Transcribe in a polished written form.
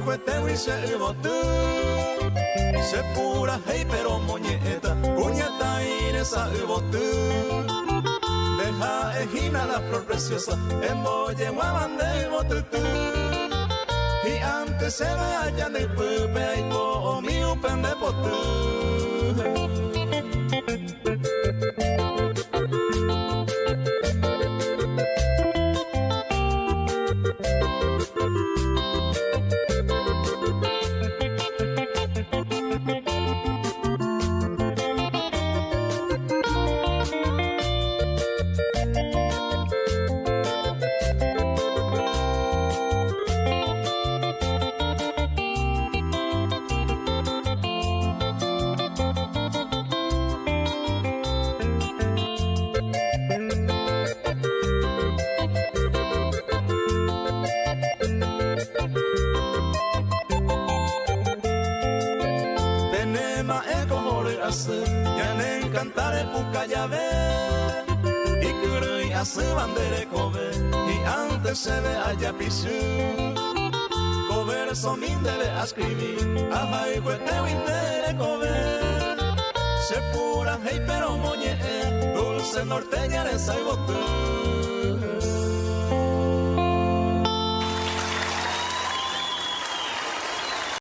cuete huise botu. Se pura hey pero moñeta, puñeta iresa botu. Deja ejina la flor preciosa, embolle guabande botutu. Y antes se vaya del pupe y po mi upen de potu. Yanen cantare puka llave y curui a su bandere cobe y antes se ve allá pisu cober somin debe a escribir ajá y cuete windere cobe se pura hey pero moñe dulce norteña de saibotu.